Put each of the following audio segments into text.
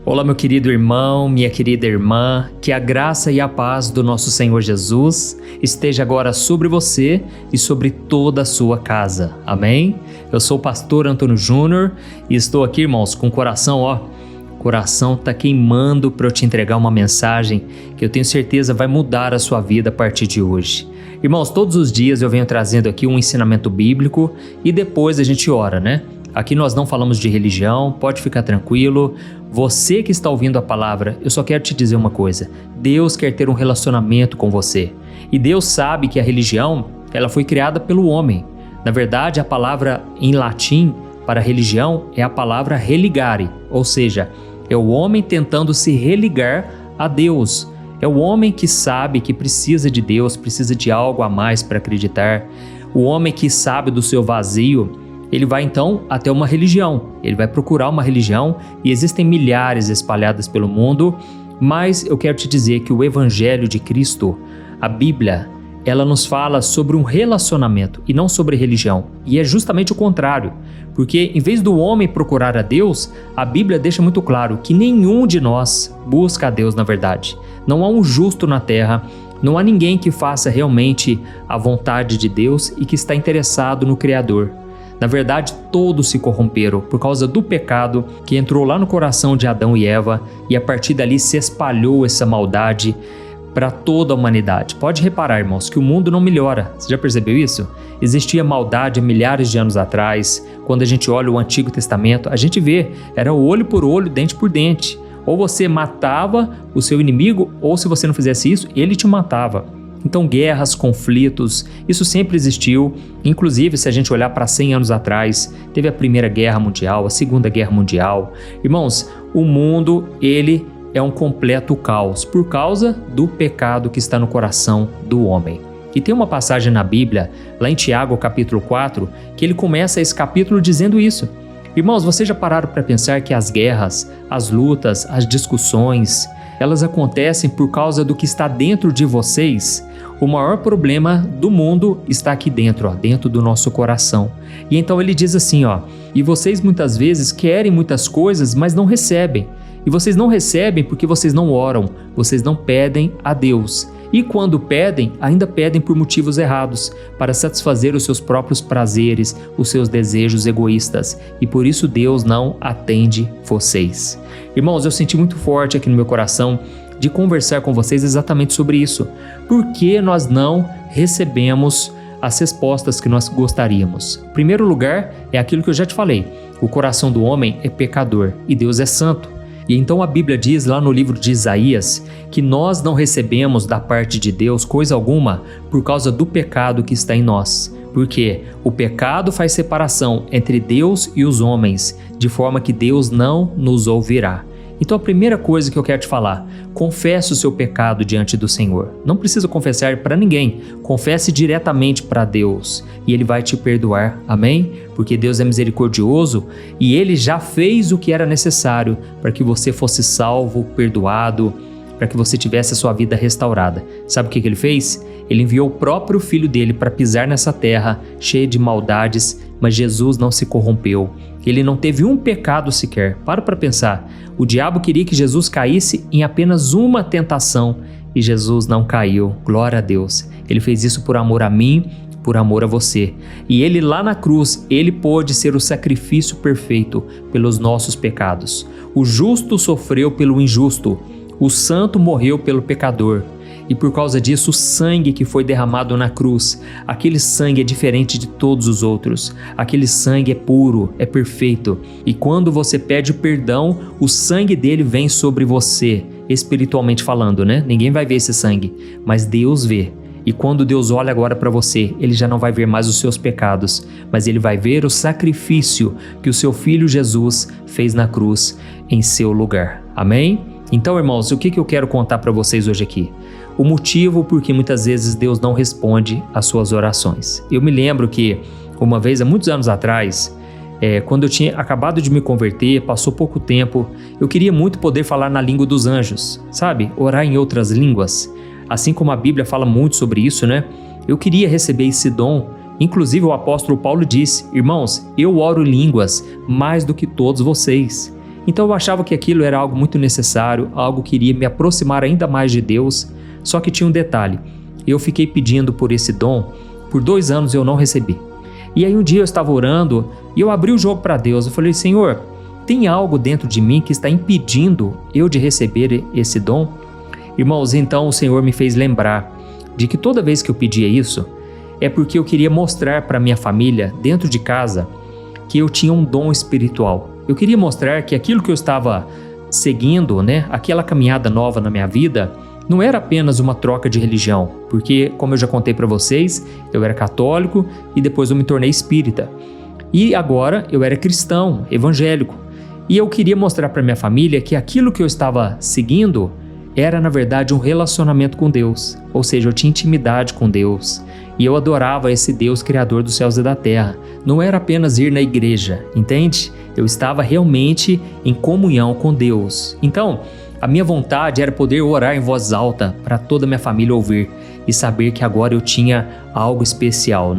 Olá, meu querido irmão, minha querida irmã, que a graça e a paz do nosso Senhor Jesus esteja agora sobre você e sobre toda a sua casa. Amém? Eu sou o pastor Antônio Júnior e estou aqui, irmãos, com o coração tá queimando para eu te entregar uma mensagem que eu tenho certeza vai mudar a sua vida a partir de hoje. Irmãos, todos os dias eu venho trazendo aqui um ensinamento bíblico e depois a gente ora, né? Aqui nós não falamos de religião, pode ficar tranquilo. Você que está ouvindo a palavra, eu só quero te dizer uma coisa. Deus quer ter um relacionamento com você. E Deus sabe que a religião, ela foi criada pelo homem. Na verdade, a palavra em latim para religião é a palavra religare, ou seja, é o homem tentando se religar a Deus. É o homem que sabe que precisa de Deus, precisa de algo a mais para acreditar. O homem que sabe do seu vazio, ele vai então até uma religião, ele vai procurar uma religião e existem milhares espalhadas pelo mundo, mas eu quero te dizer que o Evangelho de Cristo, a Bíblia, ela nos fala sobre um relacionamento e não sobre religião, e é justamente o contrário, porque em vez do homem procurar a Deus, a Bíblia deixa muito claro que nenhum de nós busca a Deus na verdade. Não há um justo na terra, não há ninguém que faça realmente a vontade de Deus e que está interessado no Criador. Na verdade, todos se corromperam por causa do pecado que entrou lá no coração de Adão e Eva e a partir dali se espalhou essa maldade para toda a humanidade. Pode reparar, irmãos, que o mundo não melhora. Você já percebeu isso? Existia maldade há milhares de anos atrás. Quando a gente olha o Antigo Testamento, a gente vê, era olho por olho, dente por dente. Ou você matava o seu inimigo, ou se você não fizesse isso, ele te matava. Então guerras, conflitos, isso sempre existiu, inclusive se a gente olhar para 100 anos atrás, teve a Primeira Guerra Mundial, a Segunda Guerra Mundial. Irmãos, o mundo, ele é um completo caos por causa do pecado que está no coração do homem. E tem uma passagem na Bíblia, lá em Tiago capítulo 4, que ele começa esse capítulo dizendo isso. Irmãos, vocês já pararam para pensar que as guerras, as lutas, as discussões, elas acontecem por causa do que está dentro de vocês? O maior problema do mundo está aqui dentro, dentro do nosso coração. E então ele diz assim, e vocês muitas vezes querem muitas coisas, mas não recebem. E vocês não recebem porque vocês não oram, vocês não pedem a Deus. E quando pedem, ainda pedem por motivos errados, para satisfazer os seus próprios prazeres, os seus desejos egoístas. E por isso Deus não atende vocês. Irmãos, eu senti muito forte aqui no meu coração de conversar com vocês exatamente sobre isso. Por que nós não recebemos as respostas que nós gostaríamos? Em primeiro lugar, é aquilo que eu já te falei. O coração do homem é pecador e Deus é santo. E então a Bíblia diz lá no livro de Isaías que nós não recebemos da parte de Deus coisa alguma por causa do pecado que está em nós. Porque o pecado faz separação entre Deus e os homens, de forma que Deus não nos ouvirá. Então a primeira coisa que eu quero te falar, confesse o seu pecado diante do Senhor. Não precisa confessar para ninguém, confesse diretamente para Deus e Ele vai te perdoar, amém? Porque Deus é misericordioso e Ele já fez o que era necessário para que você fosse salvo, perdoado, para que você tivesse a sua vida restaurada. Sabe o que Ele fez? Ele enviou o próprio Filho dele para pisar nessa terra cheia de maldades, mas Jesus não se corrompeu. Ele não teve um pecado sequer. Para pensar. O diabo queria que Jesus caísse em apenas uma tentação e Jesus não caiu. Glória a Deus. Ele fez isso por amor a mim, por amor a você. E ele lá na cruz, ele pôde ser o sacrifício perfeito pelos nossos pecados. O justo sofreu pelo injusto. O santo morreu pelo pecador. E por causa disso, o sangue que foi derramado na cruz, aquele sangue é diferente de todos os outros. Aquele sangue é puro, é perfeito. E quando você pede perdão, o sangue dele vem sobre você, espiritualmente falando, né? Ninguém vai ver esse sangue, mas Deus vê. E quando Deus olha agora para você, Ele já não vai ver mais os seus pecados, mas Ele vai ver o sacrifício que o seu Filho Jesus fez na cruz em seu lugar. Amém? Então, irmãos, o que eu quero contar para vocês hoje aqui? O motivo por que muitas vezes Deus não responde às suas orações. Eu me lembro que uma vez, há muitos anos atrás, quando eu tinha acabado de me converter, passou pouco tempo, eu queria muito poder falar na língua dos anjos, sabe? Orar em outras línguas. Assim como a Bíblia fala muito sobre isso, né? Eu queria receber esse dom. Inclusive o apóstolo Paulo disse, irmãos, eu oro em línguas mais do que todos vocês. Então eu achava que aquilo era algo muito necessário, algo que iria me aproximar ainda mais de Deus. Só que tinha um detalhe, eu fiquei pedindo por esse dom, por 2 anos eu não recebi. E aí um dia eu estava orando e eu abri o jogo para Deus, eu falei, Senhor, tem algo dentro de mim que está impedindo eu de receber esse dom? Irmãos, então o Senhor me fez lembrar de que toda vez que eu pedia isso, é porque eu queria mostrar para minha família, dentro de casa, que eu tinha um dom espiritual. Eu queria mostrar que aquilo que eu estava seguindo, aquela caminhada nova na minha vida, não era apenas uma troca de religião, porque, como eu já contei para vocês, eu era católico e depois eu me tornei espírita. E agora eu era cristão, evangélico. E eu queria mostrar para minha família que aquilo que eu estava seguindo era, na verdade, um relacionamento com Deus. Ou seja, eu tinha intimidade com Deus. E eu adorava esse Deus criador dos céus e da terra. Não era apenas ir na igreja, entende? Eu estava realmente em comunhão com Deus. Então, a minha vontade era poder orar em voz alta para toda a minha família ouvir e saber que agora eu tinha algo especial,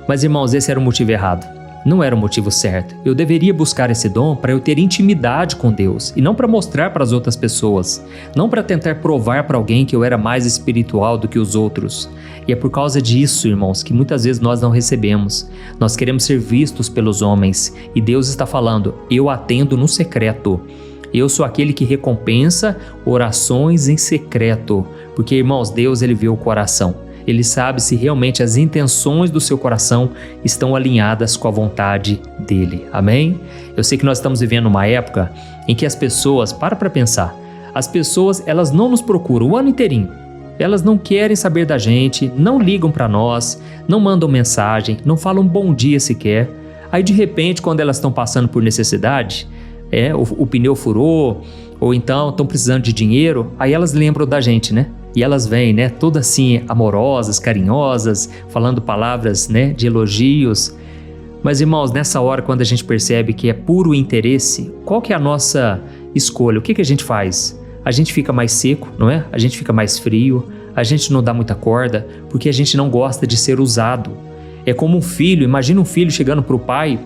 Mas, irmãos, esse era o motivo errado. Não era o motivo certo. Eu deveria buscar esse dom para eu ter intimidade com Deus e não para mostrar para as outras pessoas, não para tentar provar para alguém que eu era mais espiritual do que os outros. E é por causa disso, irmãos, que muitas vezes nós não recebemos. Nós queremos ser vistos pelos homens e Deus está falando, eu atendo no secreto. Eu sou aquele que recompensa orações em secreto, porque, irmãos, Deus ele vê o coração. Ele sabe se realmente as intenções do seu coração estão alinhadas com a vontade dele. Amém? Eu sei que nós estamos vivendo uma época em que as pessoas, para pensar, as pessoas elas não nos procuram o ano inteirinho. Elas não querem saber da gente, não ligam para nós, não mandam mensagem, não falam bom dia sequer. Aí de repente, quando elas estão passando por necessidade, o pneu furou, ou então estão precisando de dinheiro, aí elas lembram da gente, E elas vêm, todas assim, amorosas, carinhosas, falando palavras, de elogios. Mas, irmãos, nessa hora, quando a gente percebe que é puro interesse, qual que é a nossa escolha? O que a gente faz? A gente fica mais seco, não é? A gente fica mais frio, a gente não dá muita corda, porque a gente não gosta de ser usado. É como um filho, imagina um filho chegando para o pai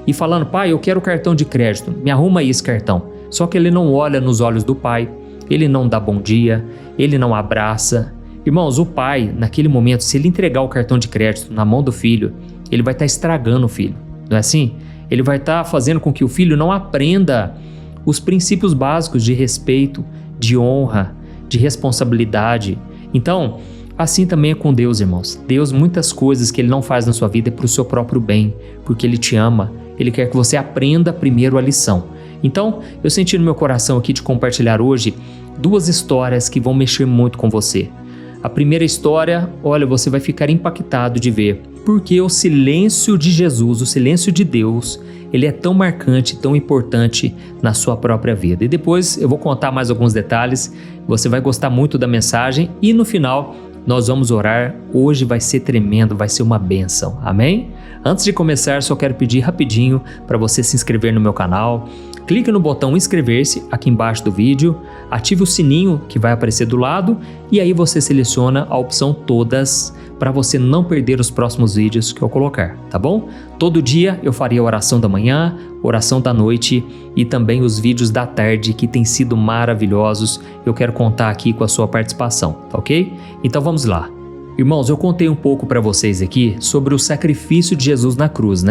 e falando, pai, eu quero cartão de crédito, me arruma aí esse cartão. Só que ele não olha nos olhos do pai, ele não dá bom dia, ele não abraça. Irmãos, o pai, naquele momento, se ele entregar o cartão de crédito na mão do filho, ele vai estar estragando o filho, não é assim? Ele vai estar fazendo com que o filho não aprenda os princípios básicos de respeito, de honra, de responsabilidade. Então, assim também é com Deus, irmãos. Deus, muitas coisas que Ele não faz na sua vida é para o seu próprio bem, porque Ele te ama, Ele quer que você aprenda primeiro a lição. Então, eu senti no meu coração aqui de compartilhar hoje 2 histórias que vão mexer muito com você. A primeira história, olha, você vai ficar impactado de ver porque o silêncio de Jesus, o silêncio de Deus, ele é tão marcante, tão importante na sua própria vida. E depois eu vou contar mais alguns detalhes, você vai gostar muito da mensagem e no final nós vamos orar. Hoje vai ser tremendo, vai ser uma bênção, amém? Antes de começar, só quero pedir rapidinho para você se inscrever no meu canal. Clique no botão inscrever-se aqui embaixo do vídeo, ative o sininho que vai aparecer do lado e aí você seleciona a opção todas para você não perder os próximos vídeos que eu colocar, tá bom? Todo dia eu faria a oração da manhã, oração da noite e também os vídeos da tarde que têm sido maravilhosos. Eu quero contar aqui com a sua participação, tá ok? Então vamos lá. Irmãos, eu contei um pouco para vocês aqui sobre o sacrifício de Jesus na cruz,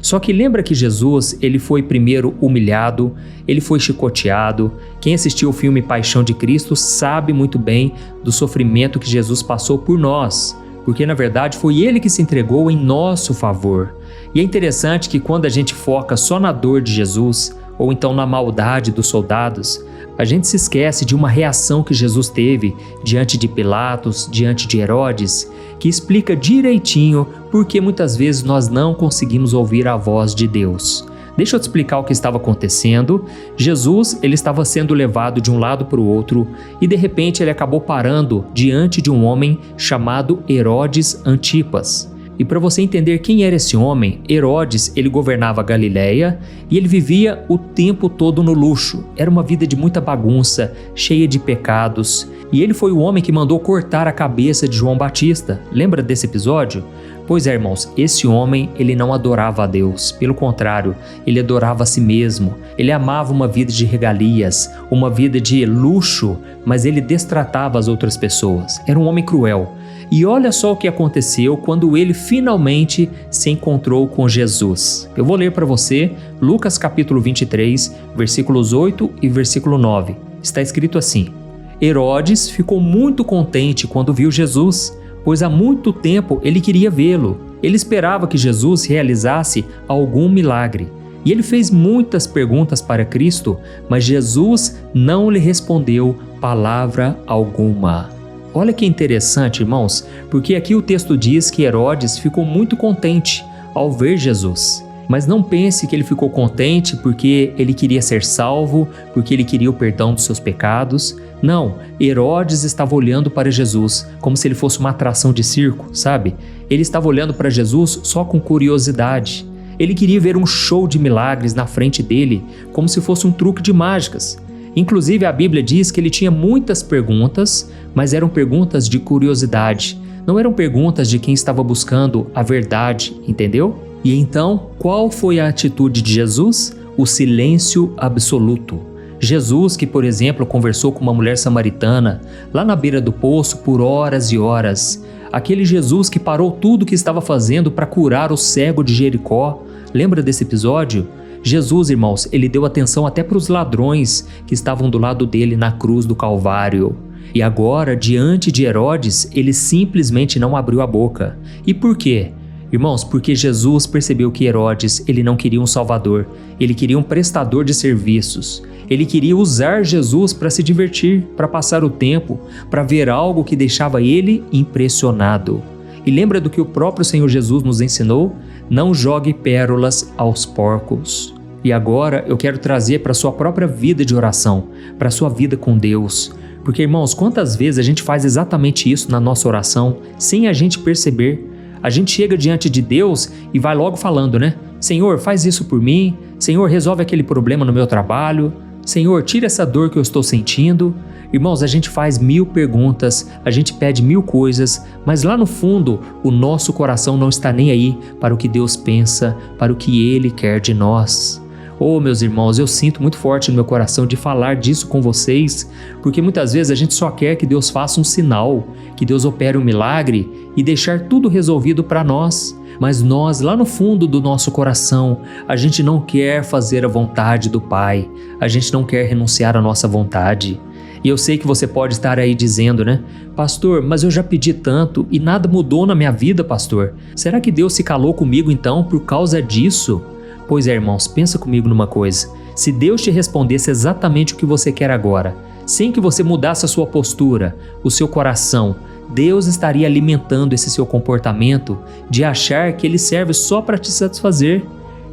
Só que lembra que Jesus, ele foi primeiro humilhado, ele foi chicoteado. Quem assistiu o filme Paixão de Cristo sabe muito bem do sofrimento que Jesus passou por nós, porque na verdade foi ele que se entregou em nosso favor. E é interessante que quando a gente foca só na dor de Jesus, ou então na maldade dos soldados, a gente se esquece de uma reação que Jesus teve diante de Pilatos, diante de Herodes, que explica direitinho porque muitas vezes nós não conseguimos ouvir a voz de Deus. Deixa eu te explicar o que estava acontecendo. Jesus, ele estava sendo levado de um lado para o outro e de repente ele acabou parando diante de um homem chamado Herodes Antipas. E para você entender quem era esse homem, Herodes, ele governava a Galileia e ele vivia o tempo todo no luxo. Era uma vida de muita bagunça, cheia de pecados. E ele foi o homem que mandou cortar a cabeça de João Batista. Lembra desse episódio? Pois é, irmãos, esse homem, ele não adorava a Deus. Pelo contrário, ele adorava a si mesmo. Ele amava uma vida de regalias, uma vida de luxo, mas ele destratava as outras pessoas. Era um homem cruel. E olha só o que aconteceu quando ele finalmente se encontrou com Jesus. Eu vou ler para você Lucas capítulo 23, versículos 8 e versículo 9. Está escrito assim: Herodes ficou muito contente quando viu Jesus, pois há muito tempo ele queria vê-lo. Ele esperava que Jesus realizasse algum milagre. E ele fez muitas perguntas para Cristo, mas Jesus não lhe respondeu palavra alguma. Olha que interessante, irmãos, porque aqui o texto diz que Herodes ficou muito contente ao ver Jesus. Mas não pense que ele ficou contente porque ele queria ser salvo, porque ele queria o perdão dos seus pecados. Não, Herodes estava olhando para Jesus como se ele fosse uma atração de circo, sabe? Ele estava olhando para Jesus só com curiosidade. Ele queria ver um show de milagres na frente dele, como se fosse um truque de mágicas. Inclusive, a Bíblia diz que ele tinha muitas perguntas, mas eram perguntas de curiosidade. Não eram perguntas de quem estava buscando a verdade, entendeu? E então, qual foi a atitude de Jesus? O silêncio absoluto. Jesus, que por exemplo conversou com uma mulher samaritana lá na beira do poço por horas e horas. Aquele Jesus que parou tudo o que estava fazendo para curar o cego de Jericó. Lembra desse episódio? Jesus, irmãos, ele deu atenção até para os ladrões que estavam do lado dele na cruz do Calvário. E agora, diante de Herodes, ele simplesmente não abriu a boca. E por quê? Irmãos, porque Jesus percebeu que Herodes, ele não queria um salvador, ele queria um prestador de serviços. Ele queria usar Jesus para se divertir, para passar o tempo, para ver algo que deixava ele impressionado. E lembra do que o próprio Senhor Jesus nos ensinou? Não jogue pérolas aos porcos. E agora eu quero trazer para a sua própria vida de oração, para a sua vida com Deus. Porque, irmãos, quantas vezes a gente faz exatamente isso na nossa oração, sem a gente perceber? A gente chega diante de Deus e vai logo falando, né? Senhor, faz isso por mim. Senhor, resolve aquele problema no meu trabalho. Senhor, tira essa dor que eu estou sentindo. Irmãos, a gente faz 1000 perguntas, a gente pede 1000 coisas, mas lá no fundo, o nosso coração não está nem aí para o que Deus pensa, para o que Ele quer de nós. Oh, meus irmãos, eu sinto muito forte no meu coração de falar disso com vocês, porque muitas vezes a gente só quer que Deus faça um sinal, que Deus opere um milagre e deixar tudo resolvido para nós. Mas nós, lá no fundo do nosso coração, a gente não quer fazer a vontade do Pai, a gente não quer renunciar à nossa vontade. E eu sei que você pode estar aí dizendo, né? Pastor, mas eu já pedi tanto e nada mudou na minha vida, pastor. Será que Deus se calou comigo então por causa disso? Pois é, irmãos, pensa comigo numa coisa. Se Deus te respondesse exatamente o que você quer agora, sem que você mudasse a sua postura, o seu coração, Deus estaria alimentando esse seu comportamento de achar que Ele serve só para te satisfazer.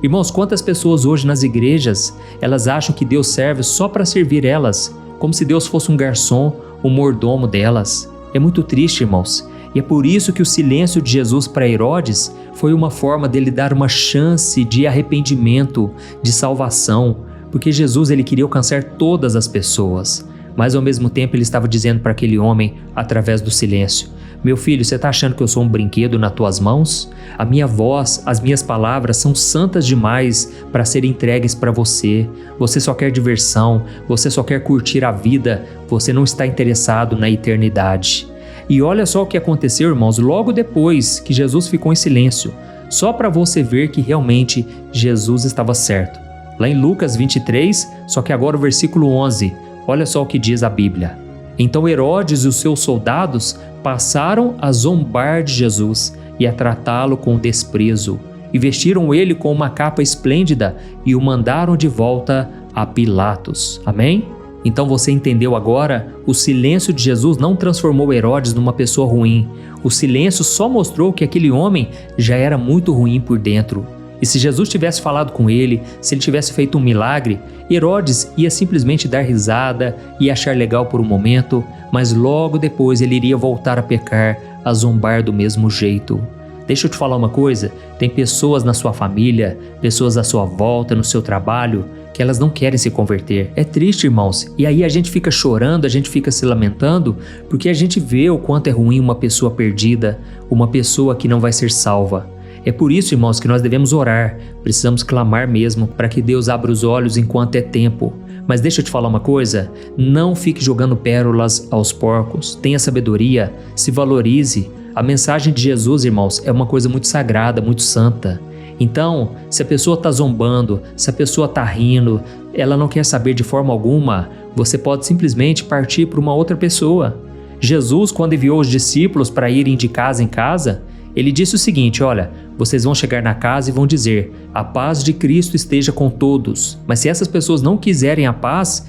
Irmãos, quantas pessoas hoje nas igrejas, elas acham que Deus serve só para servir elas, como se Deus fosse um garçom, um mordomo delas. É muito triste, irmãos. E é por isso que o silêncio de Jesus para Herodes foi uma forma dele dar uma chance de arrependimento, de salvação, porque Jesus ele queria alcançar todas as pessoas. Mas ao mesmo tempo ele estava dizendo para aquele homem, através do silêncio: meu filho, você está achando que eu sou um brinquedo nas tuas mãos? A minha voz, as minhas palavras são santas demais para serem entregues para você. Você só quer diversão, você só quer curtir a vida, você não está interessado na eternidade. E olha só o que aconteceu, irmãos, logo depois que Jesus ficou em silêncio, só para você ver que realmente Jesus estava certo. Lá em Lucas 23, só que agora o versículo 11, olha só o que diz a Bíblia. Então Herodes e os seus soldados passaram a zombar de Jesus e a tratá-lo com desprezo, e vestiram ele com uma capa esplêndida e o mandaram de volta a Pilatos. Amém? Então você entendeu agora? O silêncio de Jesus não transformou Herodes numa pessoa ruim. O silêncio só mostrou que aquele homem já era muito ruim por dentro. E se Jesus tivesse falado com ele, se ele tivesse feito um milagre, Herodes ia simplesmente dar risada e achar legal por um momento, mas logo depois ele iria voltar a pecar, a zombar do mesmo jeito. Deixa eu te falar uma coisa, tem pessoas na sua família, pessoas à sua volta, no seu trabalho, que elas não querem se converter. É triste, irmãos. E aí a gente fica chorando, a gente fica se lamentando, porque a gente vê o quanto é ruim uma pessoa perdida, uma pessoa que não vai ser salva. É por isso, irmãos, que nós devemos orar, precisamos clamar mesmo para que Deus abra os olhos enquanto é tempo. Mas deixa eu te falar uma coisa, não fique jogando pérolas aos porcos, tenha sabedoria, se valorize. A mensagem de Jesus, irmãos, é uma coisa muito sagrada, muito santa. Então, se a pessoa está zombando, se a pessoa está rindo, ela não quer saber de forma alguma, você pode simplesmente partir para uma outra pessoa. Jesus, quando enviou os discípulos para irem de casa em casa, ele disse o seguinte: olha, vocês vão chegar na casa e vão dizer, a paz de Cristo esteja com todos. Mas se essas pessoas não quiserem a paz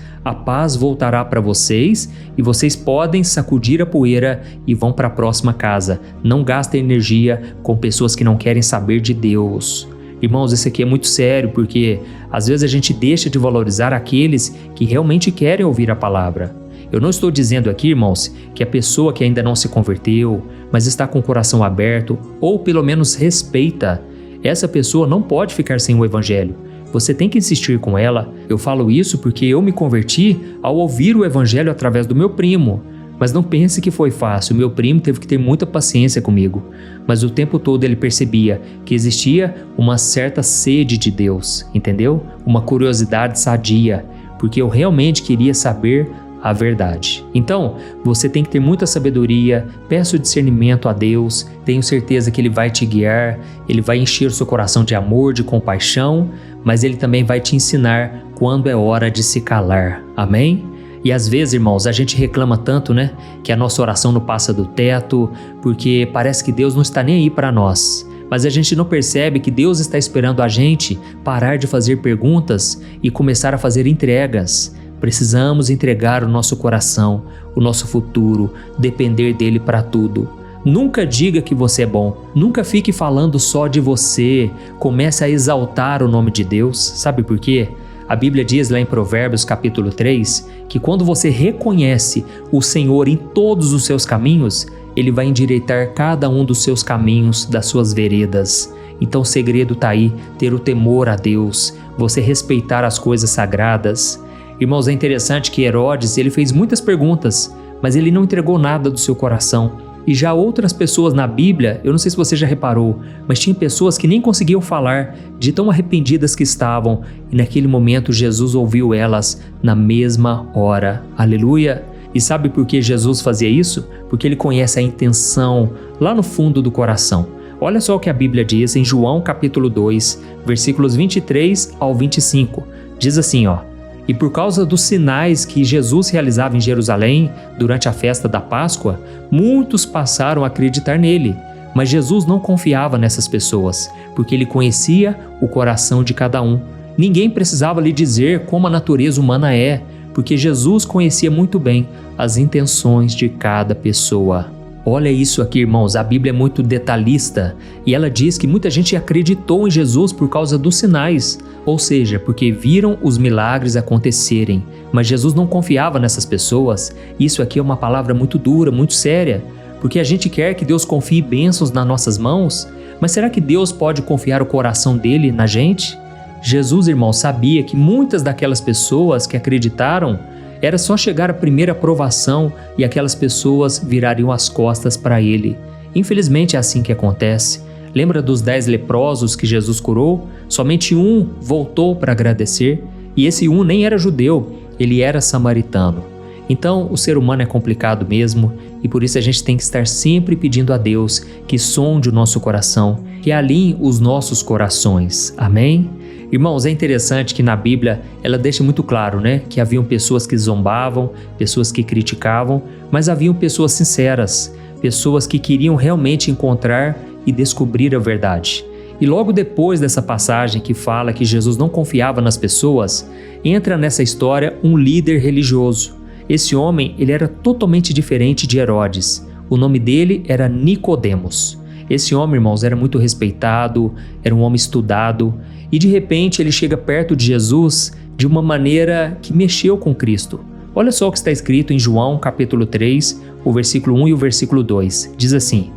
voltará para vocês e vocês podem sacudir a poeira e vão para a próxima casa. Não gastem energia com pessoas que não querem saber de Deus. Irmãos, isso aqui é muito sério, porque às vezes a gente deixa de valorizar aqueles que realmente querem ouvir a palavra. Eu não estou dizendo aqui, irmãos, que a pessoa que ainda não se converteu, mas está com o coração aberto, ou pelo menos respeita, essa pessoa não pode ficar sem o evangelho. Você tem que insistir com ela. Eu falo isso porque eu me converti ao ouvir o evangelho através do meu primo. Mas não pense que foi fácil, meu primo teve que ter muita paciência comigo. Mas o tempo todo ele percebia que existia uma certa sede de Deus, entendeu? Uma curiosidade sadia, porque eu realmente queria saber a verdade. Então, você tem que ter muita sabedoria, peça o discernimento a Deus, tenho certeza que Ele vai te guiar, Ele vai encher o seu coração de amor, de compaixão, mas Ele também vai te ensinar quando é hora de se calar. Amém? E às vezes, irmãos, a gente reclama tanto, né? Que a nossa oração não passa do teto, porque parece que Deus não está nem aí para nós. Mas a gente não percebe que Deus está esperando a gente parar de fazer perguntas e começar a fazer entregas. Precisamos entregar o nosso coração, o nosso futuro, depender dele para tudo. Nunca diga que você é bom, nunca fique falando só de você, comece a exaltar o nome de Deus. Sabe por quê? A Bíblia diz lá em Provérbios capítulo 3, que quando você reconhece o Senhor em todos os seus caminhos, Ele vai endireitar cada um dos seus caminhos, das suas veredas. Então o segredo está aí, ter o temor a Deus, você respeitar as coisas sagradas. Irmãos, é interessante que Herodes, ele fez muitas perguntas, mas ele não entregou nada do seu coração. E já outras pessoas na Bíblia, eu não sei se você já reparou, mas tinha pessoas que nem conseguiam falar de tão arrependidas que estavam, e naquele momento Jesus ouviu elas na mesma hora. Aleluia! E sabe por que Jesus fazia isso? Porque Ele conhece a intenção lá no fundo do coração. Olha só o que a Bíblia diz em João capítulo 2, versículos 23 ao 25. Diz assim, ó: e por causa dos sinais que Jesus realizava em Jerusalém durante a festa da Páscoa, muitos passaram a acreditar nele. Mas Jesus não confiava nessas pessoas, porque ele conhecia o coração de cada um. Ninguém precisava lhe dizer como a natureza humana é, porque Jesus conhecia muito bem as intenções de cada pessoa. Olha isso aqui, irmãos, a Bíblia é muito detalhista e ela diz que muita gente acreditou em Jesus por causa dos sinais, ou seja, porque viram os milagres acontecerem, mas Jesus não confiava nessas pessoas. Isso aqui é uma palavra muito dura, muito séria, porque a gente quer que Deus confie bênçãos nas nossas mãos, mas será que Deus pode confiar o coração dele na gente? Jesus, irmão, sabia que muitas daquelas pessoas que acreditaram era só chegar à primeira provação e aquelas pessoas virariam as costas para ele. Infelizmente é assim que acontece. Lembra dos 10 leprosos que Jesus curou? Somente um voltou para agradecer, e esse um nem era judeu, ele era samaritano. Então o ser humano é complicado mesmo, e por isso a gente tem que estar sempre pedindo a Deus que sonde o nosso coração, que alinhe os nossos corações. Amém? Irmãos, é interessante que na Bíblia ela deixa muito claro, né, que haviam pessoas que zombavam, pessoas que criticavam, mas haviam pessoas sinceras, pessoas que queriam realmente encontrar e descobrir a verdade. E logo depois dessa passagem que fala que Jesus não confiava nas pessoas, entra nessa história um líder religioso. Esse homem, ele era totalmente diferente de Herodes. O nome dele era Nicodemos. Esse homem, irmãos, era muito respeitado, era um homem estudado, e de repente ele chega perto de Jesus de uma maneira que mexeu com Cristo. Olha só o que está escrito em João capítulo 3, o versículo 1 e o versículo 2. Diz assim: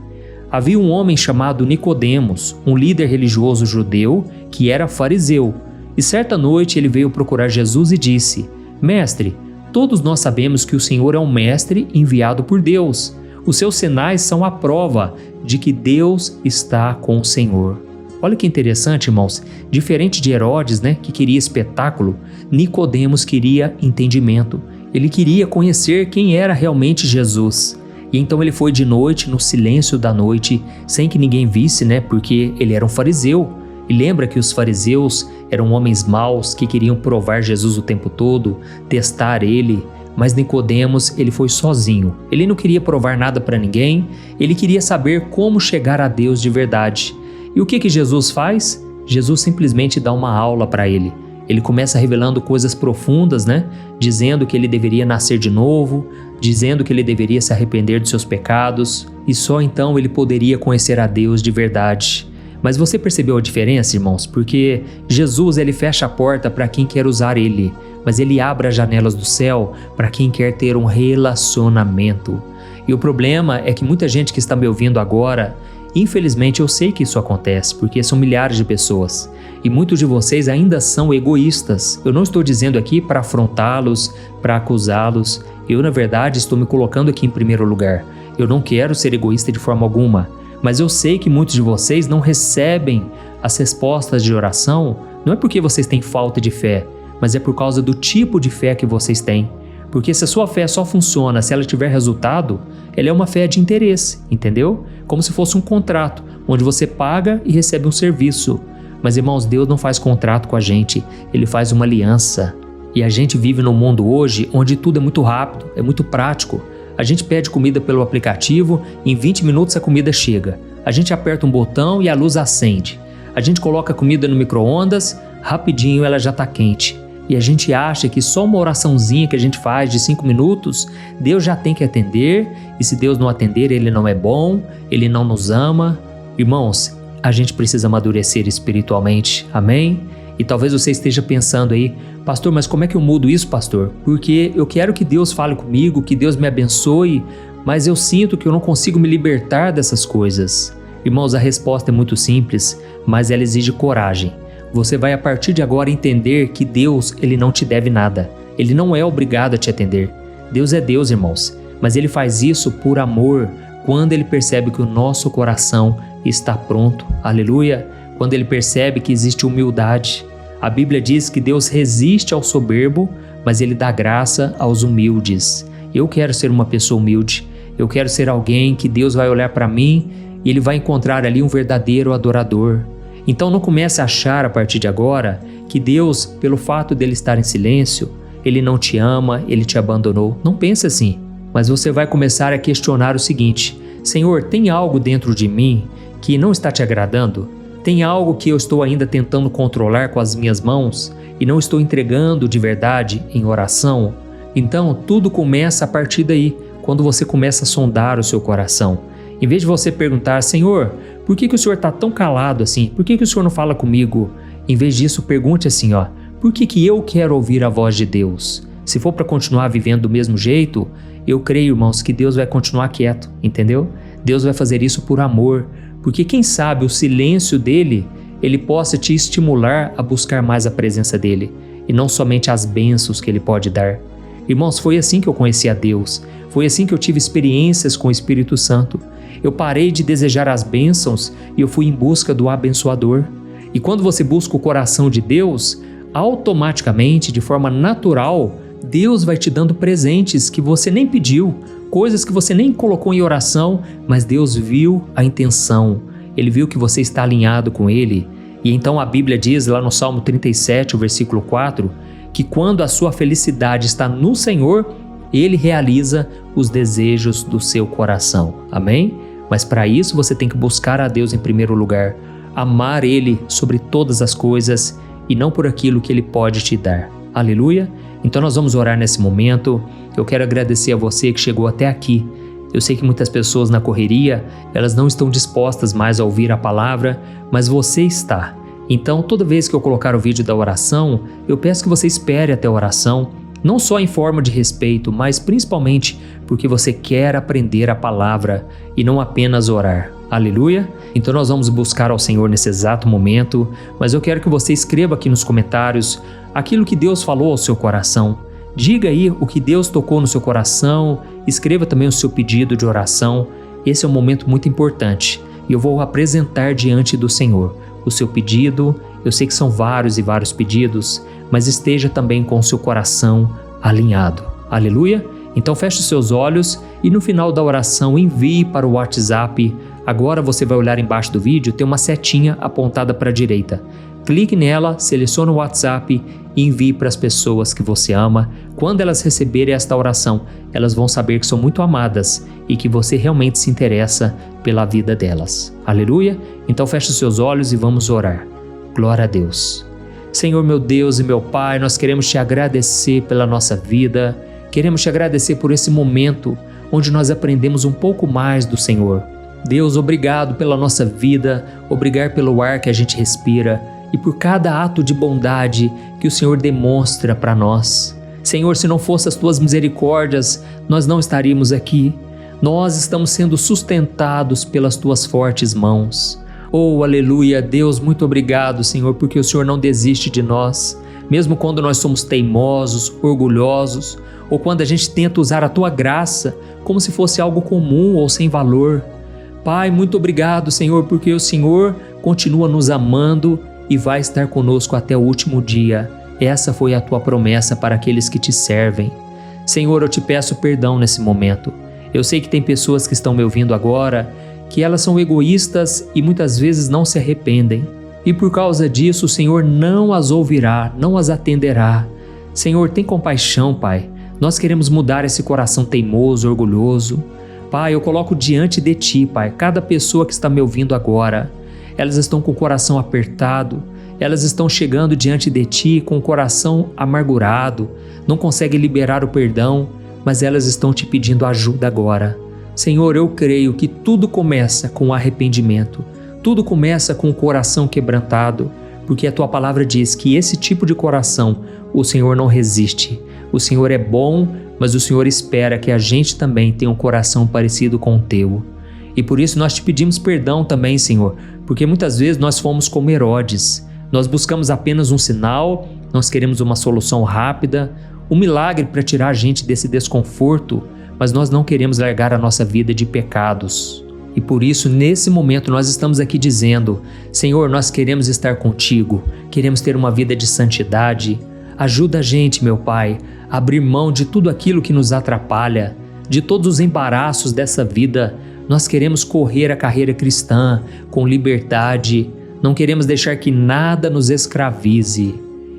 havia um homem chamado Nicodemos, um líder religioso judeu que era fariseu. E certa noite ele veio procurar Jesus e disse: Mestre, todos nós sabemos que o Senhor é um mestre enviado por Deus. Os seus sinais são a prova de que Deus está com o Senhor. Olha que interessante, irmãos. Diferente de Herodes, que queria espetáculo, Nicodemos queria entendimento. Ele queria conhecer quem era realmente Jesus. E então ele foi de noite, no silêncio da noite, sem que ninguém visse, porque ele era um fariseu. E lembra que os fariseus eram homens maus que queriam provar Jesus o tempo todo, testar ele. Mas Nicodemos, ele foi sozinho. Ele não queria provar nada para ninguém, ele queria saber como chegar a Deus de verdade. E o que Jesus faz? Jesus simplesmente dá uma aula para ele. Ele começa revelando coisas profundas, dizendo que ele deveria nascer de novo, dizendo que ele deveria se arrepender dos seus pecados, e só então ele poderia conhecer a Deus de verdade. Mas você percebeu a diferença, irmãos? Porque Jesus, ele fecha a porta para quem quer usar ele, mas ele abre as janelas do céu para quem quer ter um relacionamento. E o problema é que muita gente que está me ouvindo agora, infelizmente eu sei que isso acontece, porque são milhares de pessoas. E muitos de vocês ainda são egoístas. Eu não estou dizendo aqui para afrontá-los, para acusá-los. Eu, na verdade, estou me colocando aqui em primeiro lugar. Eu não quero ser egoísta de forma alguma. Mas eu sei que muitos de vocês não recebem as respostas de oração, não é porque vocês têm falta de fé, mas é por causa do tipo de fé que vocês têm. Porque se a sua fé só funciona se ela tiver resultado, ela é uma fé de interesse, entendeu? Como se fosse um contrato, onde você paga e recebe um serviço. Mas, irmãos, Deus não faz contrato com a gente, Ele faz uma aliança. E a gente vive num mundo hoje onde tudo é muito rápido, é muito prático. A gente pede comida pelo aplicativo e em 20 minutos a comida chega. A gente aperta um botão e a luz acende. A gente coloca a comida no micro-ondas, rapidinho ela já está quente. E a gente acha que só uma oraçãozinha que a gente faz de 5 minutos, Deus já tem que atender, e se Deus não atender, Ele não é bom, Ele não nos ama. Irmãos, a gente precisa amadurecer espiritualmente, amém? E talvez você esteja pensando aí, pastor, mas como é que eu mudo isso, pastor? Porque eu quero que Deus fale comigo, que Deus me abençoe, mas eu sinto que eu não consigo me libertar dessas coisas. Irmãos, a resposta é muito simples, mas ela exige coragem. Você vai a partir de agora entender que Deus, Ele não te deve nada. Ele não é obrigado a te atender. Deus é Deus, irmãos, mas Ele faz isso por amor, quando Ele percebe que o nosso coração está pronto. Aleluia! Quando Ele percebe que existe humildade. A Bíblia diz que Deus resiste ao soberbo, mas Ele dá graça aos humildes. Eu quero ser uma pessoa humilde. Eu quero ser alguém que Deus vai olhar para mim e Ele vai encontrar ali um verdadeiro adorador. Então não comece a achar a partir de agora que Deus, pelo fato dele estar em silêncio, Ele não te ama, Ele te abandonou. Não pense assim. Mas você vai começar a questionar o seguinte: Senhor, tem algo dentro de mim que não está te agradando? Tem algo que eu estou ainda tentando controlar com as minhas mãos e não estou entregando de verdade em oração? Então tudo começa a partir daí, quando você começa a sondar o seu coração. Em vez de você perguntar, Senhor, por que o Senhor está tão calado assim? Por que o Senhor não fala comigo? Em vez disso, pergunte assim, por que eu quero ouvir a voz de Deus? Se for para continuar vivendo do mesmo jeito, eu creio, irmãos, que Deus vai continuar quieto, entendeu? Deus vai fazer isso por amor, porque quem sabe o silêncio dele, ele possa te estimular a buscar mais a presença dele, e não somente as bênçãos que ele pode dar. Irmãos, foi assim que eu conheci a Deus, foi assim que eu tive experiências com o Espírito Santo. Eu parei de desejar as bênçãos e eu fui em busca do abençoador. E quando você busca o coração de Deus, automaticamente, de forma natural, Deus vai te dando presentes que você nem pediu, coisas que você nem colocou em oração, mas Deus viu a intenção. Ele viu que você está alinhado com Ele. E então a Bíblia diz lá no Salmo 37, o versículo 4, que quando a sua felicidade está no Senhor, Ele realiza os desejos do seu coração. Amém? Mas para isso você tem que buscar a Deus em primeiro lugar, amar Ele sobre todas as coisas e não por aquilo que Ele pode te dar. Aleluia? Então nós vamos orar nesse momento. Eu quero agradecer a você que chegou até aqui. Eu sei que muitas pessoas na correria, elas não estão dispostas mais a ouvir a palavra, mas você está. Então toda vez que eu colocar o vídeo da oração, eu peço que você espere até a oração, não só em forma de respeito, mas principalmente porque você quer aprender a palavra e não apenas orar. Aleluia? Então nós vamos buscar ao Senhor nesse exato momento, mas eu quero que você escreva aqui nos comentários aquilo que Deus falou ao seu coração. Diga aí o que Deus tocou no seu coração, escreva também o seu pedido de oração. Esse é um momento muito importante e eu vou apresentar diante do Senhor o seu pedido. Eu sei que são vários e vários pedidos, mas esteja também com o seu coração alinhado. Aleluia? Então feche os seus olhos e no final da oração envie para o WhatsApp. Agora você vai olhar embaixo do vídeo, tem uma setinha apontada para a direita. Clique nela, selecione o WhatsApp e envie para as pessoas que você ama. Quando elas receberem esta oração, elas vão saber que são muito amadas e que você realmente se interessa pela vida delas. Aleluia? Então feche os seus olhos e vamos orar. Glória a Deus. Senhor meu Deus e meu Pai, nós queremos te agradecer pela nossa vida. Queremos te agradecer por esse momento onde nós aprendemos um pouco mais do Senhor. Deus, obrigado pela nossa vida, obrigado pelo ar que a gente respira e por cada ato de bondade que o Senhor demonstra para nós. Senhor, se não fossem as tuas misericórdias, nós não estaríamos aqui. Nós estamos sendo sustentados pelas tuas fortes mãos. Oh, aleluia, Deus, muito obrigado, Senhor, porque o Senhor não desiste de nós. Mesmo quando nós somos teimosos, orgulhosos, ou quando a gente tenta usar a tua graça como se fosse algo comum ou sem valor. Pai, muito obrigado, Senhor, porque o Senhor continua nos amando e vai estar conosco até o último dia. Essa foi a tua promessa para aqueles que te servem. Senhor, eu te peço perdão nesse momento. Eu sei que tem pessoas que estão me ouvindo agora, que elas são egoístas e muitas vezes não se arrependem. E por causa disso, o Senhor não as ouvirá, não as atenderá. Senhor, tem compaixão, Pai. Nós queremos mudar esse coração teimoso, orgulhoso. Pai, eu coloco diante de Ti, Pai, cada pessoa que está me ouvindo agora. Elas estão com o coração apertado, elas estão chegando diante de Ti com o coração amargurado, não conseguem liberar o perdão, mas elas estão Te pedindo ajuda agora. Senhor, eu creio que tudo começa com arrependimento, tudo começa com o coração quebrantado, porque a Tua palavra diz que esse tipo de coração o Senhor não resiste. O Senhor é bom, mas o Senhor espera que a gente também tenha um coração parecido com o Teu. E por isso nós Te pedimos perdão também, Senhor, porque muitas vezes nós fomos como Herodes. Nós buscamos apenas um sinal, nós queremos uma solução rápida, um milagre para tirar a gente desse desconforto, mas nós não queremos largar a nossa vida de pecados. E por isso, nesse momento, nós estamos aqui dizendo: Senhor, nós queremos estar contigo, queremos ter uma vida de santidade. Ajuda a gente, meu Pai, a abrir mão de tudo aquilo que nos atrapalha, de todos os embaraços dessa vida. Nós queremos correr a carreira cristã com liberdade, não queremos deixar que nada nos escravize.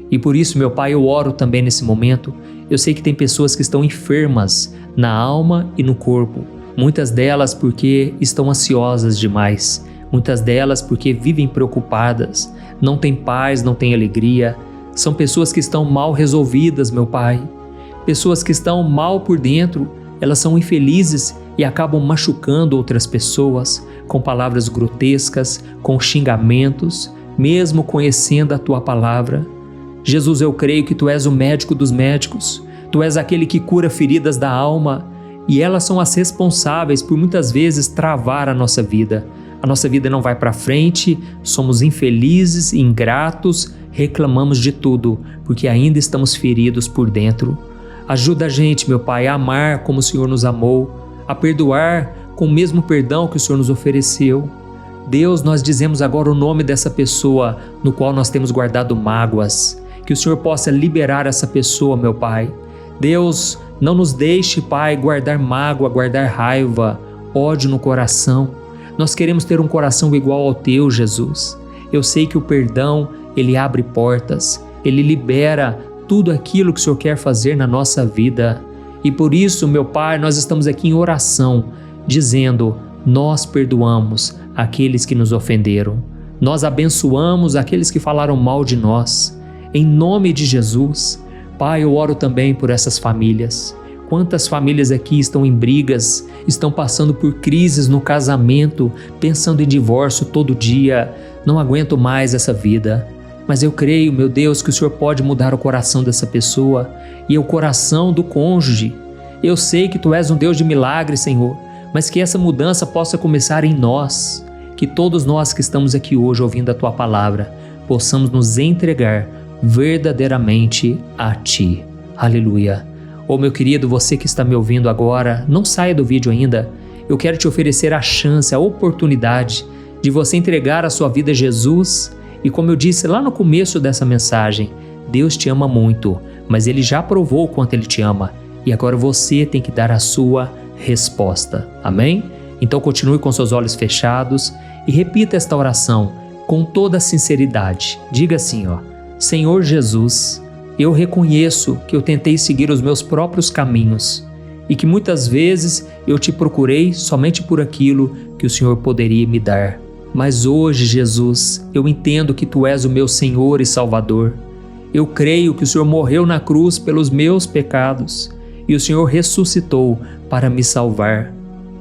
E por isso, meu Pai, eu oro também nesse momento. Eu sei que tem pessoas que estão enfermas na alma e no corpo. Muitas delas porque estão ansiosas demais. Muitas delas porque vivem preocupadas. Não têm paz, não têm alegria. São pessoas que estão mal resolvidas, meu Pai. Pessoas que estão mal por dentro. Elas são infelizes e acabam machucando outras pessoas com palavras grotescas, com xingamentos, mesmo conhecendo a Tua palavra. Jesus, eu creio que Tu és o médico dos médicos. Tu és aquele que cura feridas da alma e elas são as responsáveis por muitas vezes travar a nossa vida. A nossa vida não vai para frente, somos infelizes, ingratos, reclamamos de tudo porque ainda estamos feridos por dentro. Ajuda a gente, meu Pai, a amar como o Senhor nos amou, a perdoar com o mesmo perdão que o Senhor nos ofereceu. Deus, nós dizemos agora o nome dessa pessoa no qual nós temos guardado mágoas. Que o Senhor possa liberar essa pessoa, meu Pai. Deus, não nos deixe, Pai, guardar mágoa, guardar raiva, ódio no coração. Nós queremos ter um coração igual ao Teu, Jesus. Eu sei que o perdão, ele abre portas, ele libera tudo aquilo que o Senhor quer fazer na nossa vida. E por isso, meu Pai, nós estamos aqui em oração, dizendo: nós perdoamos aqueles que nos ofenderam. Nós abençoamos aqueles que falaram mal de nós. Em nome de Jesus, Pai, eu oro também por essas famílias. Quantas famílias aqui estão em brigas, estão passando por crises no casamento, pensando em divórcio todo dia. Não aguento mais essa vida. Mas eu creio, meu Deus, que o Senhor pode mudar o coração dessa pessoa e o coração do cônjuge. Eu sei que Tu és um Deus de milagres, Senhor, mas que essa mudança possa começar em nós, que todos nós que estamos aqui hoje ouvindo a Tua palavra, possamos nos entregar verdadeiramente a Ti. Aleluia. Ô meu querido, você que está me ouvindo agora, não saia do vídeo ainda. Eu quero te oferecer a chance, a oportunidade de você entregar a sua vida a Jesus. E como eu disse lá no começo dessa mensagem, Deus te ama muito, mas Ele já provou o quanto Ele te ama. E agora você tem que dar a sua resposta. Amém? Então continue com seus olhos fechados e repita esta oração com toda a sinceridade. Diga assim, Senhor Jesus, eu reconheço que eu tentei seguir os meus próprios caminhos e que muitas vezes eu te procurei somente por aquilo que o Senhor poderia me dar. Mas hoje, Jesus, eu entendo que Tu és o meu Senhor e Salvador. Eu creio que o Senhor morreu na cruz pelos meus pecados e o Senhor ressuscitou para me salvar.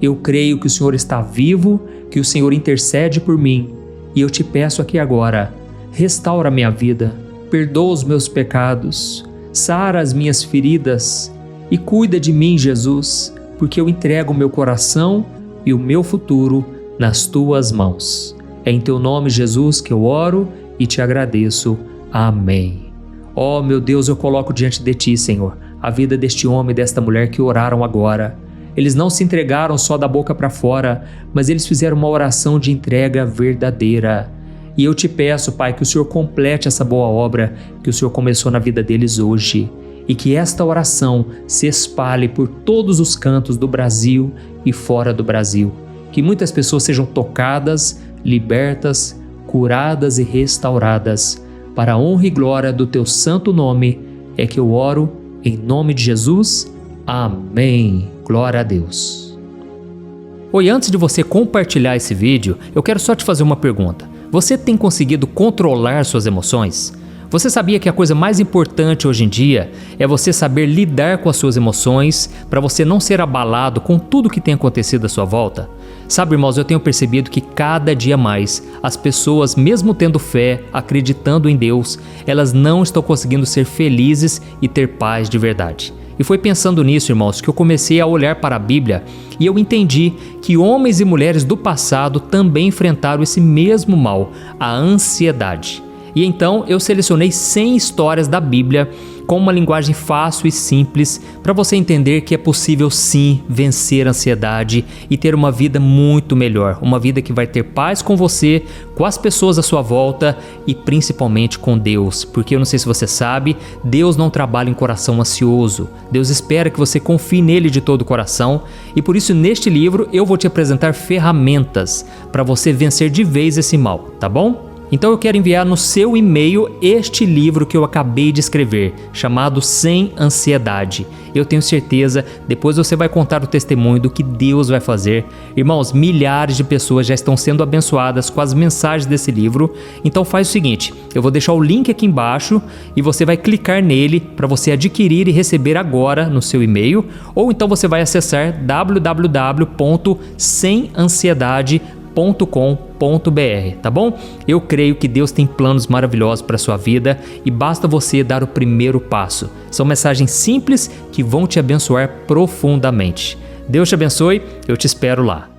Eu creio que o Senhor está vivo, que o Senhor intercede por mim e eu te peço aqui agora, restaura minha vida, perdoa os meus pecados, sara as minhas feridas e cuida de mim, Jesus, porque eu entrego o meu coração e o meu futuro nas Tuas mãos. É em Teu nome, Jesus, que eu oro e te agradeço. Amém. Ó meu Deus, eu coloco diante de Ti, Senhor, a vida deste homem e desta mulher que oraram agora. Eles não se entregaram só da boca para fora, mas eles fizeram uma oração de entrega verdadeira. E eu te peço, Pai, que o Senhor complete essa boa obra que o Senhor começou na vida deles hoje. E que esta oração se espalhe por todos os cantos do Brasil e fora do Brasil. Que muitas pessoas sejam tocadas, libertas, curadas e restauradas. Para a honra e glória do Teu santo nome é que eu oro, em nome de Jesus. Amém. Glória a Deus. Oi, antes de você compartilhar esse vídeo, eu quero só te fazer uma pergunta. Você tem conseguido controlar suas emoções? Você sabia que a coisa mais importante hoje em dia é você saber lidar com as suas emoções para você não ser abalado com tudo que tem acontecido à sua volta? Sabe, irmãos, eu tenho percebido que cada dia mais as pessoas, mesmo tendo fé, acreditando em Deus, elas não estão conseguindo ser felizes e ter paz de verdade. E foi pensando nisso, irmãos, que eu comecei a olhar para a Bíblia e eu entendi que homens e mulheres do passado também enfrentaram esse mesmo mal, a ansiedade. E então eu selecionei 100 histórias da Bíblia com uma linguagem fácil e simples para você entender que é possível sim vencer a ansiedade e ter uma vida muito melhor, uma vida que vai ter paz com você, com as pessoas à sua volta e principalmente com Deus, porque eu não sei se você sabe, Deus não trabalha em coração ansioso, Deus espera que você confie nele de todo o coração e por isso neste livro eu vou te apresentar ferramentas para você vencer de vez esse mal, tá bom? Então eu quero enviar no seu e-mail este livro que eu acabei de escrever, chamado Sem Ansiedade. Eu tenho certeza, depois você vai contar o testemunho do que Deus vai fazer. Irmãos, milhares de pessoas já estão sendo abençoadas com as mensagens desse livro. Então faz o seguinte, eu vou deixar o link aqui embaixo e você vai clicar nele para você adquirir e receber agora no seu e-mail. Ou então você vai acessar www.semansiedade.com.br, tá bom? Eu creio que Deus tem planos maravilhosos para a sua vida e basta você dar o primeiro passo. São mensagens simples que vão te abençoar profundamente. Deus te abençoe, eu te espero lá.